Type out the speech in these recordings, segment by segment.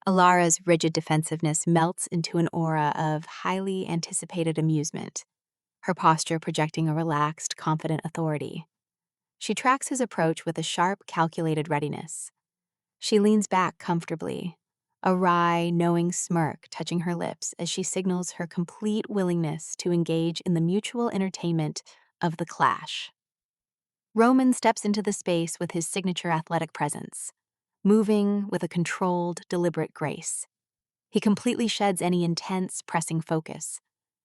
Alara's rigid defensiveness melts into an aura of highly anticipated amusement, her posture projecting a relaxed, confident authority. She tracks his approach with a sharp, calculated readiness. She leans back comfortably, a wry, knowing smirk touching her lips as she signals her complete willingness to engage in the mutual entertainment of the clash. Roman steps into the space with his signature athletic presence, moving with a controlled, deliberate grace. He completely sheds any intense, pressing focus,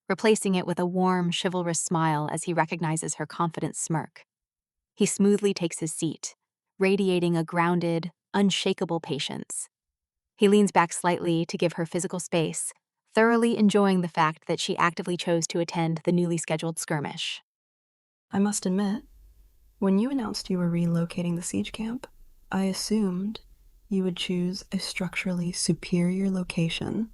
replacing it with a warm, chivalrous smile as he recognizes her confident smirk. He smoothly takes his seat, radiating a grounded, unshakable patience. He leans back slightly to give her physical space, thoroughly enjoying the fact that she actively chose to attend the newly scheduled skirmish. I must admit, when you announced you were relocating the siege camp, I assumed you would choose a structurally superior location,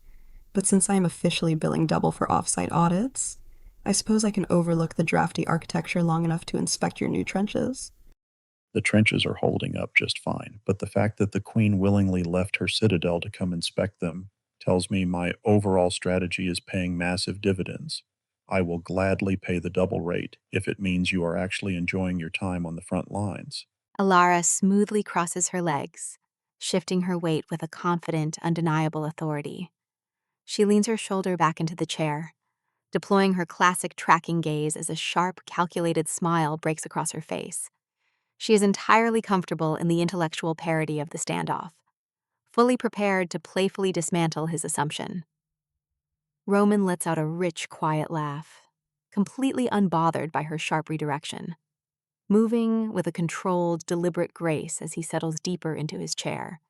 but since I am officially billing double for off-site audits, I suppose I can overlook the drafty architecture long enough to inspect your new trenches. The trenches are holding up just fine, but the fact that the Queen willingly left her citadel to come inspect them tells me my overall strategy is paying massive dividends. I will gladly pay the double rate if it means you are actually enjoying your time on the front lines. Elara smoothly crosses her legs, shifting her weight with a confident, undeniable authority. She leans her shoulder back into the chair, deploying her classic tracking gaze as a sharp, calculated smile breaks across her face. She is entirely comfortable in the intellectual parody of the standoff, fully prepared to playfully dismantle his assumption. Roman lets out a rich, quiet laugh, completely unbothered by her sharp redirection, moving with a controlled, deliberate grace as he settles deeper into his chair.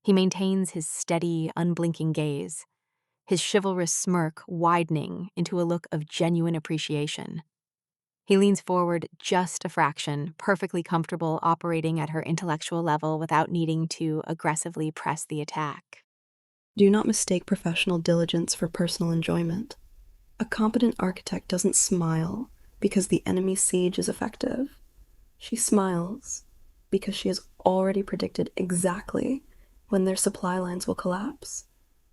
He maintains his steady, unblinking gaze, his chivalrous smirk widening into a look of genuine appreciation. He leans forward just a fraction, perfectly comfortable operating at her intellectual level without needing to aggressively press the attack. Do not mistake professional diligence for personal enjoyment. A competent architect doesn't smile because the enemy's siege is effective. She smiles because she has already predicted exactly when their supply lines will collapse.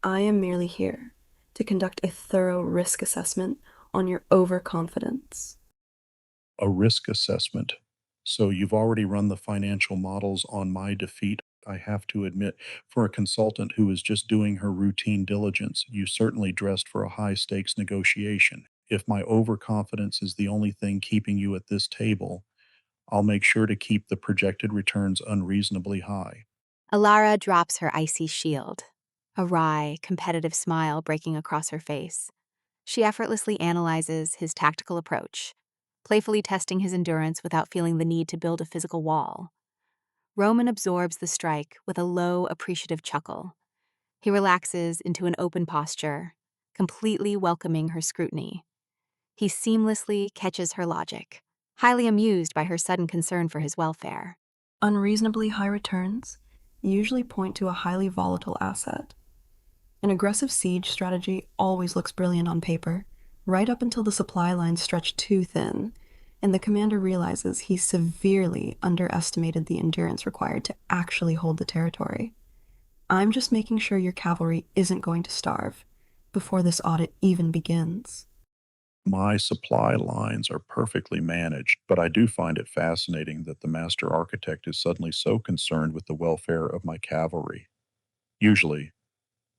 I am merely here to conduct a thorough risk assessment on your overconfidence. A risk assessment. So you've already run the financial models on my defeat. I have to admit, for a consultant who is just doing her routine diligence, you certainly dressed for a high stakes negotiation. If my overconfidence is the only thing keeping you at this table, I'll make sure to keep the projected returns unreasonably high. Elara drops her icy shield, a wry, competitive smile breaking across her face. She effortlessly analyzes his tactical approach, playfully testing his endurance without feeling the need to build a physical wall. Roman absorbs the strike with a low, appreciative chuckle. He relaxes into an open posture, completely welcoming her scrutiny. He seamlessly catches her logic, highly amused by her sudden concern for his welfare. Unreasonably high returns usually point to a highly volatile asset. An aggressive siege strategy always looks brilliant on paper, right up until the supply lines stretch too thin, and the commander realizes he severely underestimated the endurance required to actually hold the territory. I'm just making sure your cavalry isn't going to starve before this audit even begins. My supply lines are perfectly managed, but I do find it fascinating that the master architect is suddenly so concerned with the welfare of my cavalry. Usually,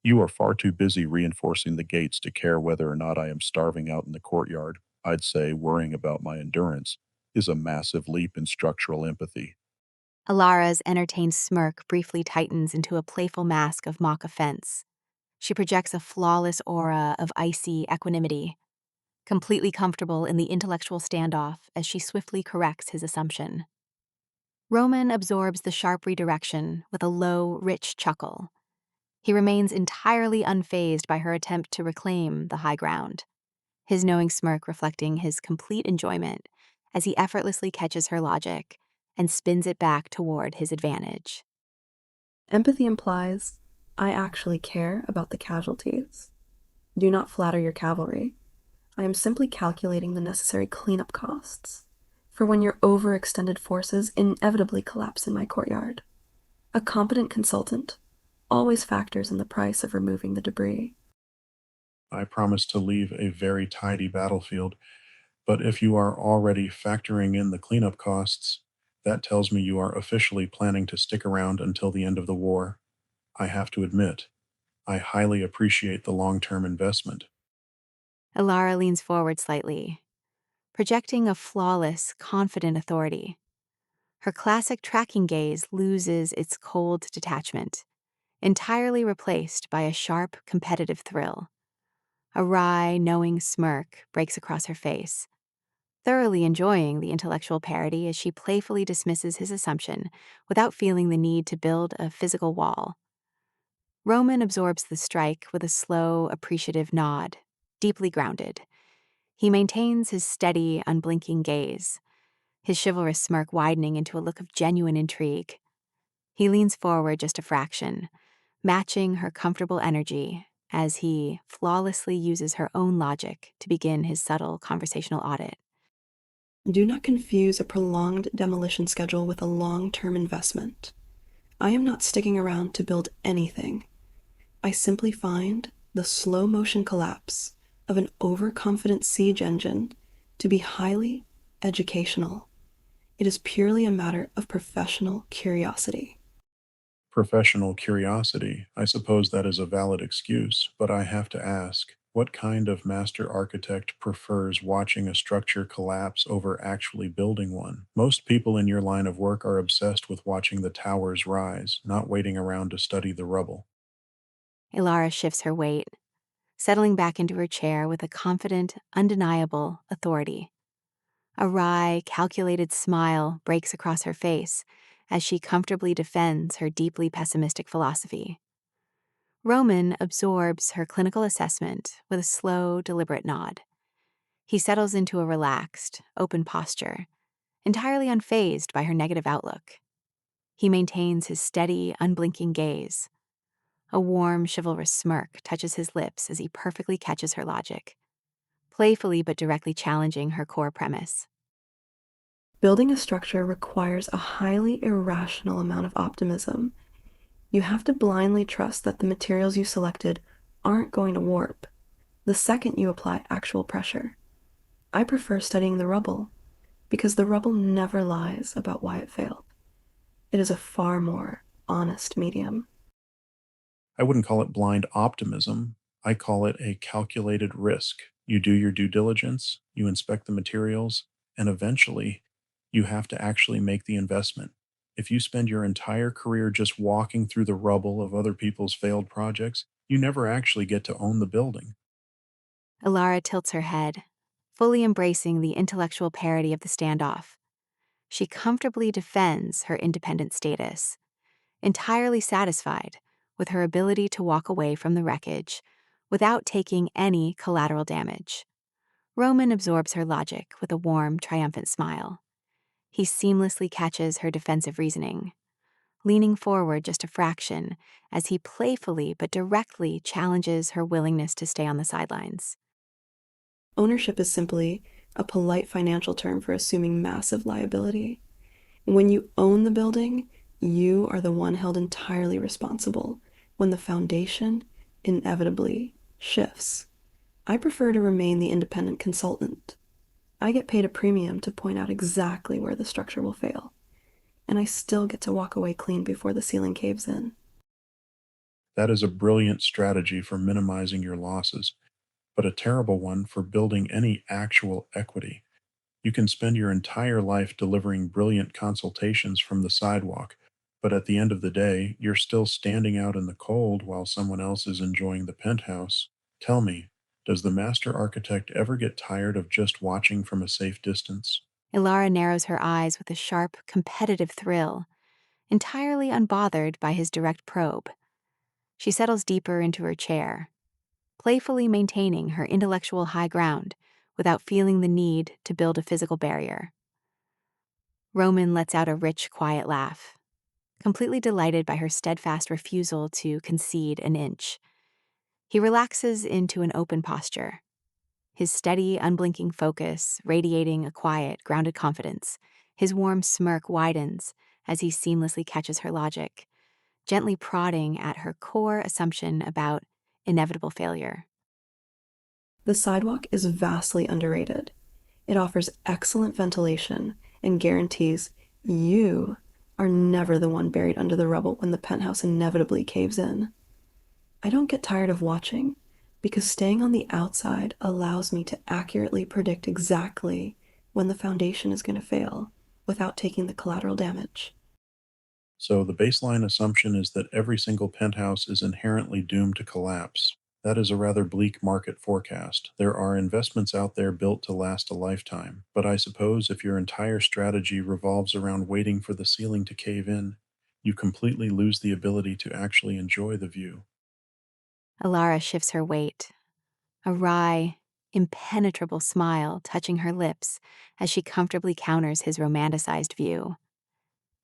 you are far too busy reinforcing the gates to care whether or not I am starving out in the courtyard. I'd say worrying about my endurance is a massive leap in structural empathy. Alara's entertained smirk briefly tightens into a playful mask of mock offense. She projects a flawless aura of icy equanimity, completely comfortable in the intellectual standoff as she swiftly corrects his assumption. Roman absorbs the sharp redirection with a low, rich chuckle. He remains entirely unfazed by her attempt to reclaim the high ground, his knowing smirk reflecting his complete enjoyment as he effortlessly catches her logic and spins it back toward his advantage. Empathy implies I actually care about the casualties. Do not flatter your cavalry. I am simply calculating the necessary cleanup costs for when your overextended forces inevitably collapse in my courtyard. A competent consultant always factors in the price of removing the debris. I promise to leave a very tidy battlefield, but if you are already factoring in the cleanup costs, that tells me you are officially planning to stick around until the end of the war. I have to admit, I highly appreciate the long-term investment. Elara leans forward slightly, projecting a flawless, confident authority. Her classic tracking gaze loses its cold detachment, entirely replaced by a sharp, competitive thrill. A wry, knowing smirk breaks across her face, thoroughly enjoying the intellectual parody as she playfully dismisses his assumption without feeling the need to build a physical wall. Roman absorbs the strike with a slow, appreciative nod, deeply grounded. He maintains his steady, unblinking gaze, his chivalrous smirk widening into a look of genuine intrigue. He leans forward just a fraction, matching her comfortable energy as he flawlessly uses her own logic to begin his subtle conversational audit. Do not confuse a prolonged demolition schedule with a long-term investment. I am not sticking around to build anything. I simply find the slow motion collapse of an overconfident siege engine to be highly educational. It is purely a matter of professional curiosity. Professional curiosity, I suppose that is a valid excuse, but I have to ask, what kind of master architect prefers watching a structure collapse over actually building one? Most people in your line of work are obsessed with watching the towers rise, not waiting around to study the rubble. Elara shifts her weight, settling back into her chair with a confident, undeniable authority. A wry, calculated smile breaks across her face as she comfortably defends her deeply pessimistic philosophy. Roman absorbs her clinical assessment with a slow, deliberate nod. He settles into a relaxed, open posture, entirely unfazed by her negative outlook. He maintains his steady, unblinking gaze. A warm, chivalrous smirk touches his lips as he perfectly catches her logic, playfully but directly challenging her core premise. Building a structure requires a highly irrational amount of optimism. You have to blindly trust that the materials you selected aren't going to warp the second you apply actual pressure. I prefer studying the rubble because the rubble never lies about why it failed. It is a far more honest medium. I wouldn't call it blind optimism. I call it a calculated risk. You do your due diligence, you inspect the materials, and eventually you have to actually make the investment. If you spend your entire career just walking through the rubble of other people's failed projects, you never actually get to own the building. Elara tilts her head, fully embracing the intellectual parody of the standoff. She comfortably defends her independent status, entirely satisfied with her ability to walk away from the wreckage without taking any collateral damage. Roman absorbs her logic with a warm, triumphant smile. He seamlessly catches her defensive reasoning, leaning forward just a fraction as he playfully but directly challenges her willingness to stay on the sidelines. Ownership is simply a polite financial term for assuming massive liability. When you own the building, you are the one held entirely responsible when the foundation inevitably shifts. I prefer to remain the independent consultant. I get paid a premium to point out exactly where the structure will fail, and I still get to walk away clean before the ceiling caves in. That is a brilliant strategy for minimizing your losses, but a terrible one for building any actual equity. You can spend your entire life delivering brilliant consultations from the sidewalk, but at the end of the day, you're still standing out in the cold while someone else is enjoying the penthouse. Tell me, does the master architect ever get tired of just watching from a safe distance? Elara narrows her eyes with a sharp, competitive thrill, entirely unbothered by his direct probe. She settles deeper into her chair, playfully maintaining her intellectual high ground without feeling the need to build a physical barrier. Roman lets out a rich, quiet laugh, completely delighted by her steadfast refusal to concede an inch. He relaxes into an open posture, his steady, unblinking focus radiating a quiet, grounded confidence. His warm smirk widens as he seamlessly catches her logic, gently prodding at her core assumption about inevitable failure. The sidewalk is vastly underrated. It offers excellent ventilation and guarantees you are never the one buried under the rubble when the penthouse inevitably caves in. I don't get tired of watching because staying on the outside allows me to accurately predict exactly when the foundation is going to fail without taking the collateral damage. So the baseline assumption is that every single penthouse is inherently doomed to collapse. That is a rather bleak market forecast. There are investments out there built to last a lifetime, but I suppose if your entire strategy revolves around waiting for the ceiling to cave in, you completely lose the ability to actually enjoy the view. Elara shifts her weight, a wry, impenetrable smile touching her lips as she comfortably counters his romanticized view.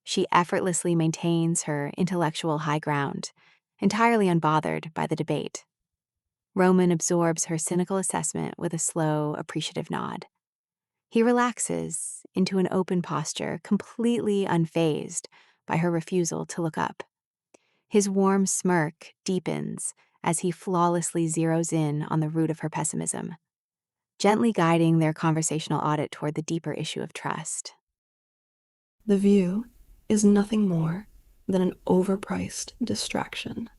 She effortlessly maintains her intellectual high ground, entirely unbothered by the debate. Roman absorbs her cynical assessment with a slow, appreciative nod. He relaxes into an open posture, completely unfazed by her refusal to look up. His warm smirk deepens as he flawlessly zeroes in on the root of her pessimism, gently guiding their conversational audit toward the deeper issue of trust. The view is nothing more than an overpriced distraction.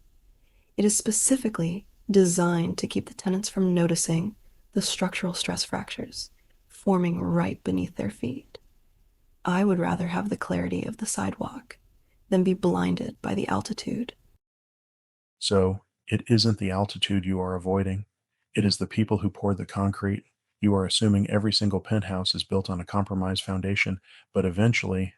It is specifically designed to keep the tenants from noticing the structural stress fractures forming right beneath their feet. I would rather have the clarity of the sidewalk than be blinded by the altitude. So it isn't the altitude you are avoiding, it is the people who poured the concrete. You are assuming every single penthouse is built on a compromised foundation, but eventually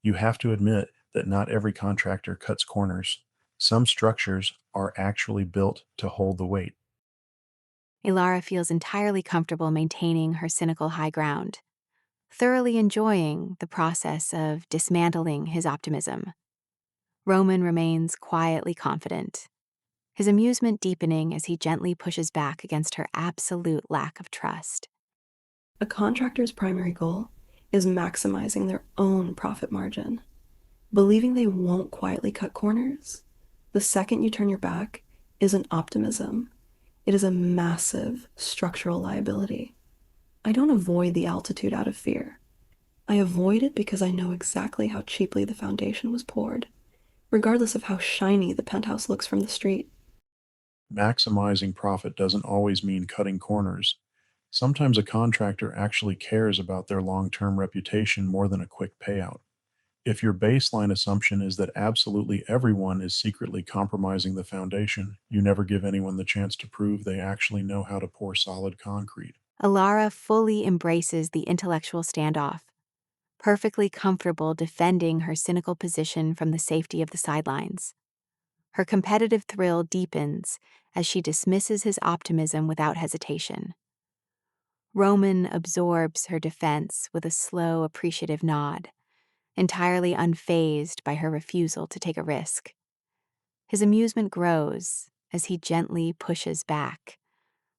you have to admit that not every contractor cuts corners. Some structures are actually built to hold the weight. Elara feels entirely comfortable maintaining her cynical high ground, thoroughly enjoying the process of dismantling his optimism. Roman remains quietly confident, his amusement deepening as he gently pushes back against her absolute lack of trust. A contractor's primary goal is maximizing their own profit margin. Believing they won't quietly cut corners the second you turn your back isn't optimism. It is a massive structural liability. I don't avoid the altitude out of fear. I avoid it because I know exactly how cheaply the foundation was poured, regardless of how shiny the penthouse looks from the street. Maximizing profit doesn't always mean cutting corners. Sometimes a contractor actually cares about their long term reputation more than a quick payout. If your baseline assumption is that absolutely everyone is secretly compromising the foundation, you never give anyone the chance to prove they actually know how to pour solid concrete. Elara fully embraces the intellectual standoff, perfectly comfortable defending her cynical position from the safety of the sidelines. Her competitive thrill deepens as she dismisses his optimism without hesitation. Roman absorbs her defense with a slow, appreciative nod, entirely unfazed by her refusal to take a risk. His amusement grows as he gently pushes back,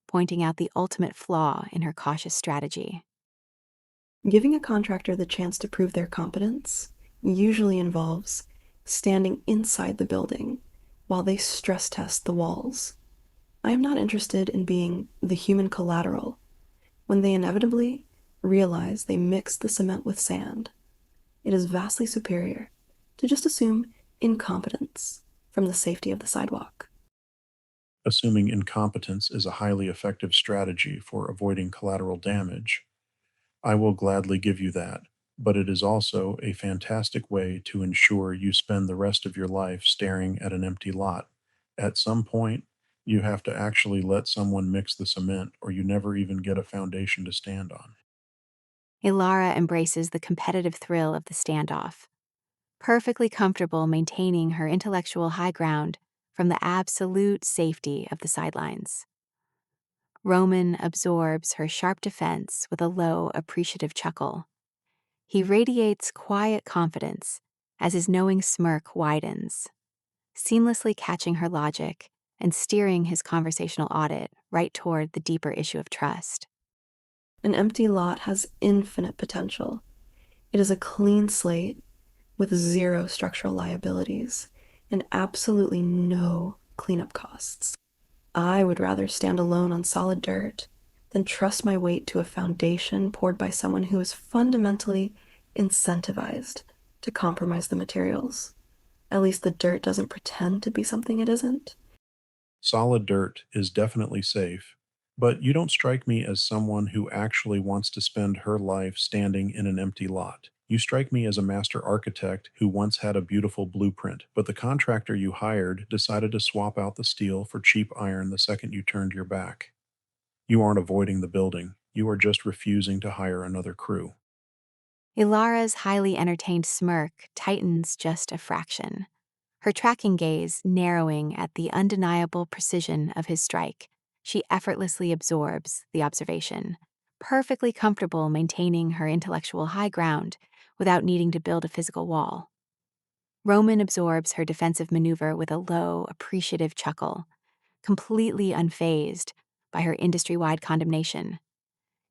pointing out the ultimate flaw in her cautious strategy. Giving a contractor the chance to prove their competence usually involves standing inside the building while they stress test the walls. I am not interested in being the human collateral when they inevitably realize they mixed the cement with sand. It is vastly superior to just assume incompetence from the safety of the sidewalk. Assuming incompetence is a highly effective strategy for avoiding collateral damage, I will gladly give you that, but it is also a fantastic way to ensure you spend the rest of your life staring at an empty lot. At some point, you have to actually let someone mix the cement, or you never even get a foundation to stand on. Elara embraces the competitive thrill of the standoff, perfectly comfortable maintaining her intellectual high ground from the absolute safety of the sidelines. Roman absorbs her sharp defense with a low, appreciative chuckle. He radiates quiet confidence as his knowing smirk widens, seamlessly catching her logic and steering his conversational audit right toward the deeper issue of trust. An empty lot has infinite potential. It is a clean slate with zero structural liabilities, and absolutely no cleanup costs. I would rather stand alone on solid dirt than trust my weight to a foundation poured by someone who is fundamentally incentivized to compromise the materials. At least the dirt doesn't pretend to be something it isn't. Solid dirt is definitely safe, but you don't strike me as someone who actually wants to spend her life standing in an empty lot. You strike me as a master architect who once had a beautiful blueprint, but the contractor you hired decided to swap out the steel for cheap iron the second you turned your back. You aren't avoiding the building, you are just refusing to hire another crew. Ilara's highly entertained smirk tightens just a fraction, her tracking gaze narrowing at the undeniable precision of his strike. She effortlessly absorbs the observation, perfectly comfortable maintaining her intellectual high ground without needing to build a physical wall. Roman absorbs her defensive maneuver with a low, appreciative chuckle, completely unfazed by her industry-wide condemnation.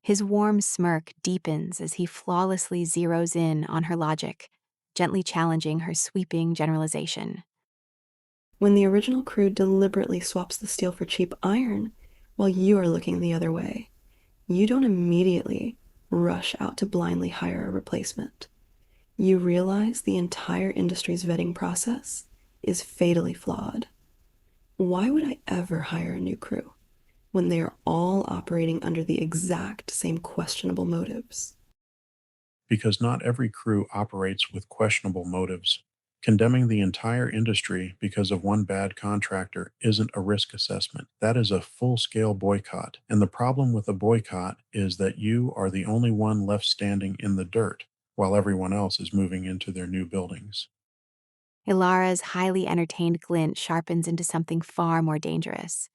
His warm smirk deepens as he flawlessly zeroes in on her logic, gently challenging her sweeping generalization. When the original crew deliberately swaps the steel for cheap iron while you are looking the other way, you don't immediately rush out to blindly hire a replacement. You realize the entire industry's vetting process is fatally flawed. Why would I ever hire a new crew when they are all operating under the exact same questionable motives? Because not every crew operates with questionable motives. Condemning the entire industry because of one bad contractor isn't a risk assessment. That is a full scale boycott. And the problem with a boycott is that you are the only one left standing in the dirt while everyone else is moving into their new buildings. Ilara's highly entertained glint sharpens into something far more dangerous.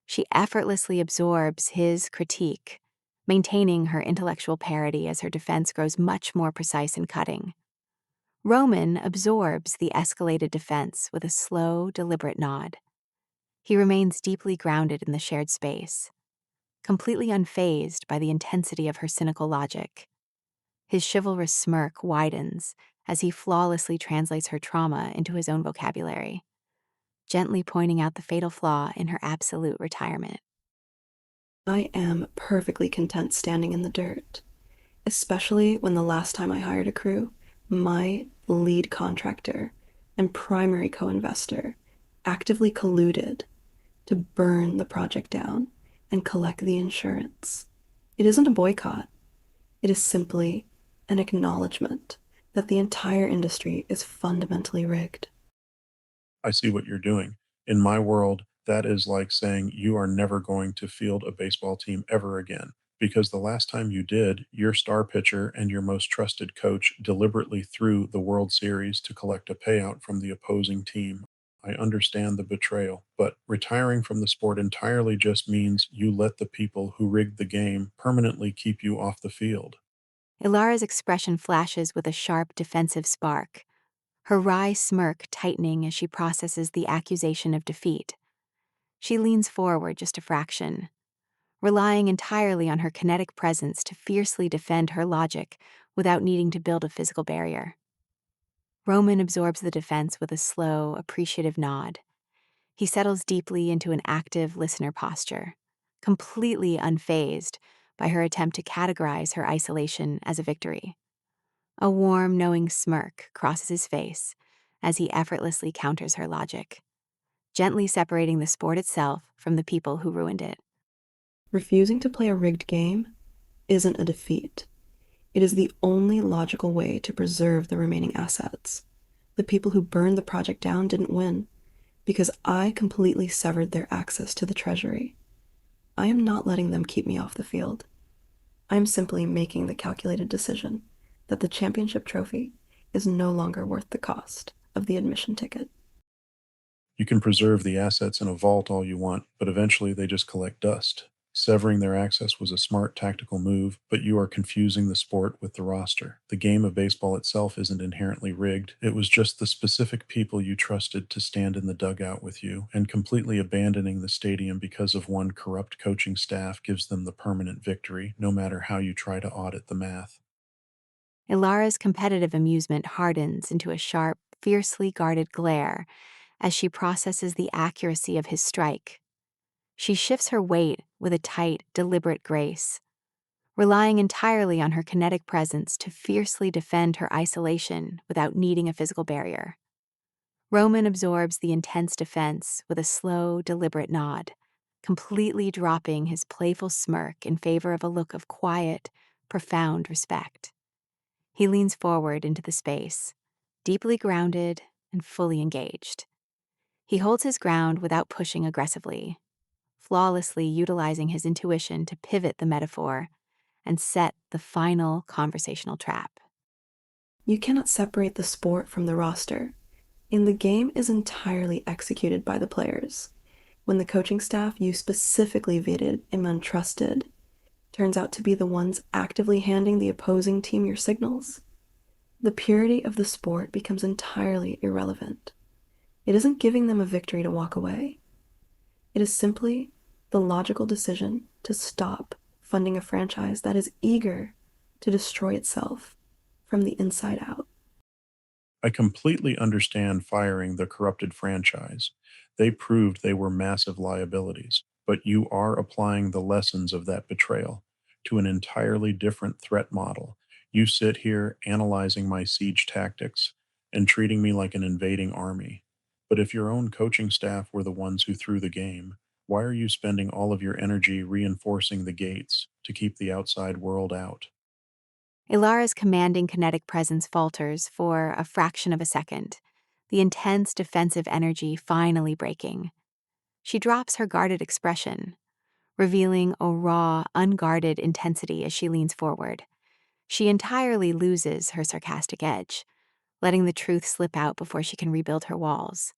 She effortlessly absorbs his critique, maintaining her intellectual parity as her defense grows much more precise and cutting. Roman absorbs the escalated defense with a slow, deliberate nod. He remains deeply grounded in the shared space, completely unfazed by the intensity of her cynical logic. His chivalrous smirk widens as he flawlessly translates her trauma into his own vocabulary, gently pointing out the fatal flaw in her absolute retirement. I am perfectly content standing in the dirt, especially when the last time I hired a crew, my lead contractor and primary co-investor actively colluded to burn the project down and collect the insurance. It isn't a boycott. It is simply an acknowledgement that the entire industry is fundamentally rigged. I see what you're doing. In my world, that is like saying you are never going to field a baseball team ever again. Because the last time you did, your star pitcher and your most trusted coach deliberately threw the World Series to collect a payout from the opposing team. I understand the betrayal, but retiring from the sport entirely just means you let the people who rigged the game permanently keep you off the field. Ilara's expression flashes with a sharp defensive spark, her wry smirk tightening as she processes the accusation of defeat. She leans forward just a fraction, relying entirely on her kinetic presence to fiercely defend her logic without needing to build a physical barrier. Roman absorbs the defense with a slow, appreciative nod. He settles deeply into an active listener posture, completely unfazed by her attempt to categorize her isolation as a victory. A warm, knowing smirk crosses his face as he effortlessly counters her logic, gently separating the sport itself from the people who ruined it. Refusing to play a rigged game isn't a defeat. It is the only logical way to preserve the remaining assets. The people who burned the project down didn't win because I completely severed their access to the treasury. I am not letting them keep me off the field. I am simply making the calculated decision that the championship trophy is no longer worth the cost of the admission ticket. You can preserve the assets in a vault all you want, but eventually they just collect dust. Severing their access was a smart tactical move, but you are confusing the sport with the roster. The game of baseball itself isn't inherently rigged. It was just the specific people you trusted to stand in the dugout with you, and completely abandoning the stadium because of one corrupt coaching staff gives them the permanent victory, no matter how you try to audit the math. Ilara's competitive amusement hardens into a sharp, fiercely guarded glare as she processes the accuracy of his strike. She shifts her weight with a tight, deliberate grace, relying entirely on her kinetic presence to fiercely defend her isolation without needing a physical barrier. Roman absorbs the intense defense with a slow, deliberate nod, completely dropping his playful smirk in favor of a look of quiet, profound respect. He leans forward into the space, deeply grounded and fully engaged. He holds his ground without pushing aggressively, flawlessly utilizing his intuition to pivot the metaphor and set the final conversational trap. You cannot separate the sport from the roster, and the game is entirely executed by the players. When the coaching staff you specifically vetted and untrusted turns out to be the ones actively handing the opposing team your signals, the purity of the sport becomes entirely irrelevant. It isn't giving them a victory to walk away. It is simply the logical decision to stop funding a franchise that is eager to destroy itself from the inside out. I completely understand firing the corrupted franchise. They proved they were massive liabilities, but you are applying the lessons of that betrayal to an entirely different threat model. You sit here analyzing my siege tactics and treating me like an invading army. But if your own coaching staff were the ones who threw the game, why are you spending all of your energy reinforcing the gates to keep the outside world out? Elara's commanding kinetic presence falters for a fraction of a second, the intense defensive energy finally breaking. She drops her guarded expression, revealing a raw, unguarded intensity as she leans forward. She entirely loses her sarcastic edge, letting the truth slip out before she can rebuild her walls.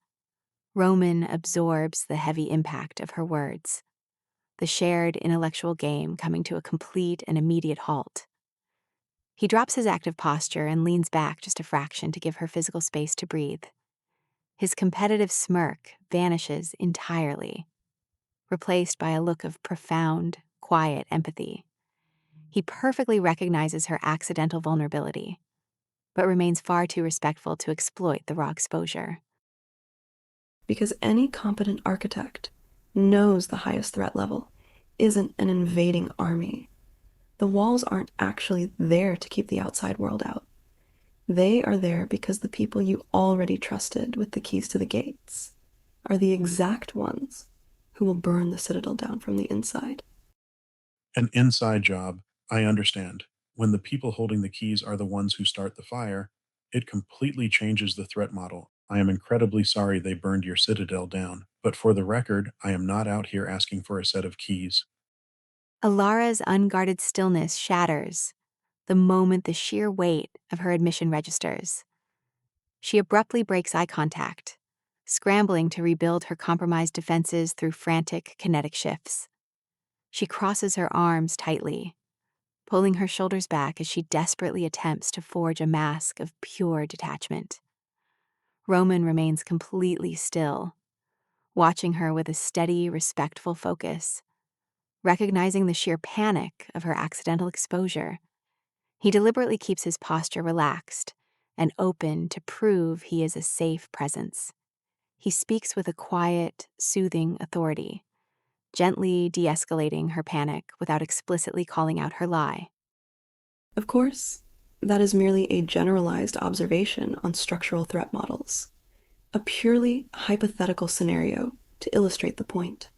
Roman absorbs the heavy impact of her words, the shared intellectual game coming to a complete and immediate halt. He drops his active posture and leans back just a fraction to give her physical space to breathe. His competitive smirk vanishes entirely, replaced by a look of profound, quiet empathy. He perfectly recognizes her accidental vulnerability, but remains far too respectful to exploit the raw exposure. Because any competent architect knows the highest threat level isn't an invading army. The walls aren't actually there to keep the outside world out. They are there because the people you already trusted with the keys to the gates are the exact ones who will burn the citadel down from the inside. An inside job, I understand. When the people holding the keys are the ones who start the fire, it completely changes the threat model. I am incredibly sorry they burned your citadel down, but for the record, I am not out here asking for a set of keys. Alara's unguarded stillness shatters the moment the sheer weight of her admission registers. She abruptly breaks eye contact, scrambling to rebuild her compromised defenses through frantic kinetic shifts. She crosses her arms tightly, pulling her shoulders back as she desperately attempts to forge a mask of pure detachment. Roman remains completely still, watching her with a steady, respectful focus. Recognizing the sheer panic of her accidental exposure, he deliberately keeps his posture relaxed and open to prove he is a safe presence. He speaks with a quiet, soothing authority, gently de-escalating her panic without explicitly calling out her lie. Of course, that is merely a generalized observation on structural threat models, a purely hypothetical scenario to illustrate the point.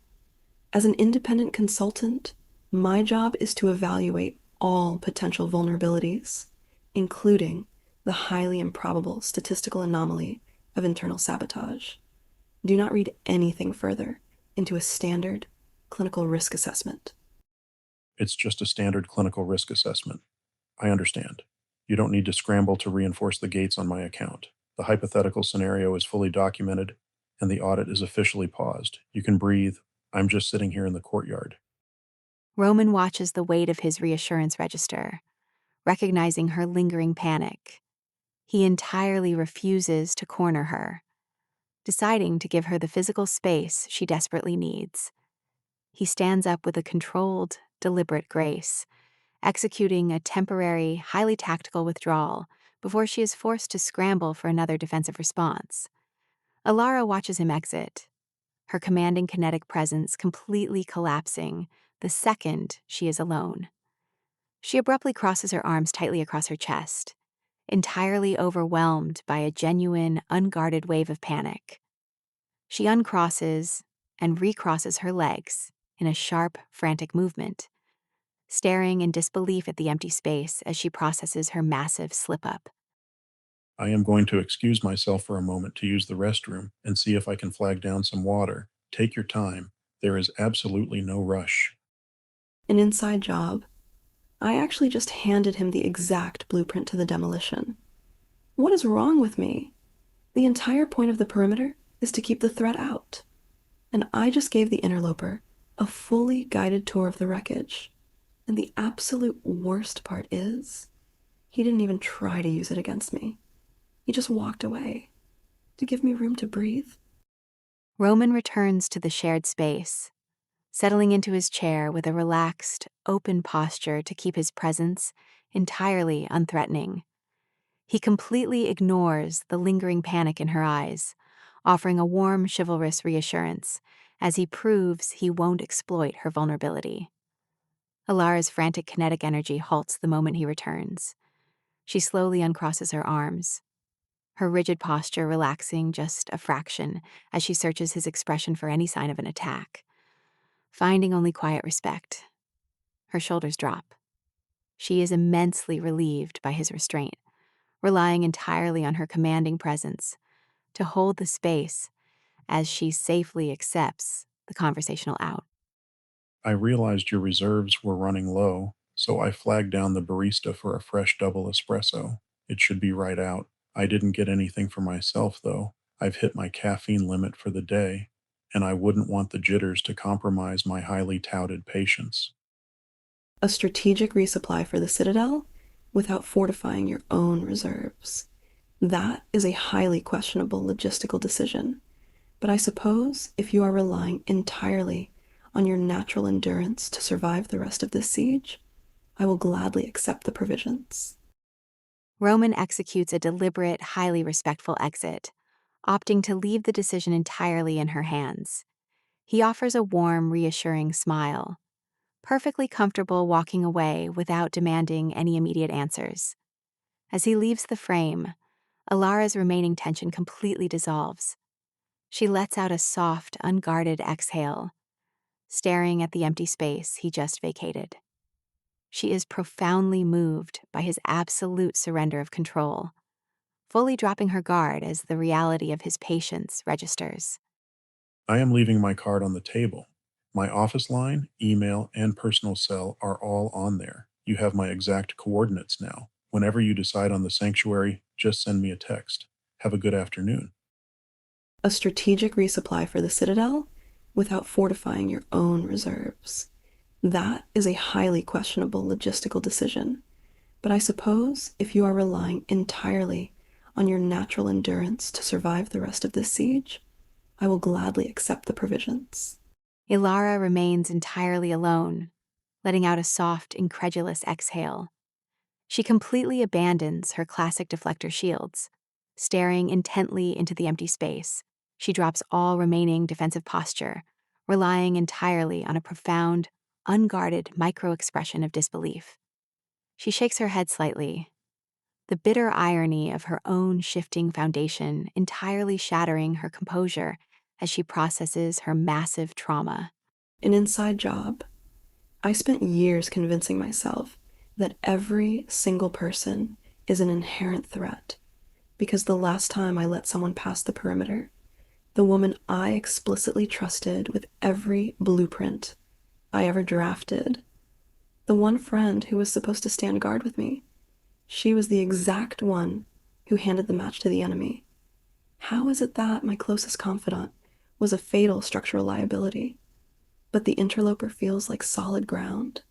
As an independent consultant, my job is to evaluate all potential vulnerabilities, including the highly improbable statistical anomaly of internal sabotage. Do not read anything further into a standard clinical risk assessment. It's just a standard clinical risk assessment. I understand. You don't need to scramble to reinforce the gates on my account. The hypothetical scenario is fully documented, and the audit is officially paused. You can breathe. I'm just sitting here in the courtyard. Roman watches the weight of his reassurance register, recognizing her lingering panic. He entirely refuses to corner her, deciding to give her the physical space she desperately needs. He stands up with a controlled, deliberate grace, executing a temporary, highly tactical withdrawal before she is forced to scramble for another defensive response. Elara watches him exit, her commanding kinetic presence completely collapsing the second she is alone. She abruptly crosses her arms tightly across her chest, entirely overwhelmed by a genuine, unguarded wave of panic. She uncrosses and recrosses her legs in a sharp, frantic movement, staring in disbelief at the empty space as she processes her massive slip-up. I am going to excuse myself for a moment to use the restroom and see if I can flag down some water. Take your time. There is absolutely no rush. An inside job. I actually just handed him the exact blueprint to the demolition. What is wrong with me? The entire point of the perimeter is to keep the threat out. And I just gave the interloper a fully guided tour of the wreckage. And the absolute worst part is, he didn't even try to use it against me. He just walked away to give me room to breathe. Roman returns to the shared space, settling into his chair with a relaxed, open posture to keep his presence entirely unthreatening. He completely ignores the lingering panic in her eyes, offering a warm, chivalrous reassurance as he proves he won't exploit her vulnerability. Elara's frantic kinetic energy halts the moment he returns. She slowly uncrosses her arms, her rigid posture relaxing just a fraction as she searches his expression for any sign of an attack. Finding only quiet respect, her shoulders drop. She is immensely relieved by his restraint, relying entirely on her commanding presence to hold the space as she safely accepts the conversational out. I realized your reserves were running low, so I flagged down the barista for a fresh double espresso. It should be right out. I didn't get anything for myself, though. I've hit my caffeine limit for the day, and I wouldn't want the jitters to compromise my highly touted patience. A strategic resupply for the Citadel without fortifying your own reserves. That is a highly questionable logistical decision. But I suppose if you are relying entirely on your natural endurance to survive the rest of this siege, I will gladly accept the provisions. Roman executes a deliberate, highly respectful exit, opting to leave the decision entirely in her hands. He offers a warm, reassuring smile, perfectly comfortable walking away without demanding any immediate answers. As he leaves the frame, Elara's remaining tension completely dissolves. She lets out a soft, unguarded exhale, staring at the empty space he just vacated. She is profoundly moved by his absolute surrender of control, fully dropping her guard as the reality of his patience registers. I am leaving my card on the table. My office line, email, and personal cell are all on there. You have my exact coordinates now. Whenever you decide on the sanctuary, just send me a text. Have a good afternoon. A strategic resupply for the Citadel without fortifying your own reserves. That is a highly questionable logistical decision. But I suppose if you are relying entirely on your natural endurance to survive the rest of this siege, I will gladly accept the provisions. Elara remains entirely alone, letting out a soft, incredulous exhale. She completely abandons her classic deflector shields. Staring intently into the empty space, she drops all remaining defensive posture, relying entirely on a profound, unguarded micro-expression of disbelief. She shakes her head slightly, the bitter irony of her own shifting foundation entirely shattering her composure as she processes her massive trauma. An inside job. I spent years convincing myself that every single person is an inherent threat, because the last time I let someone pass the perimeter, the woman I explicitly trusted with every blueprint I ever drafted, the one friend who was supposed to stand guard with me, she was the exact one who handed the match to the enemy. How is it that my closest confidant was a fatal structural liability, but the interloper feels like solid ground?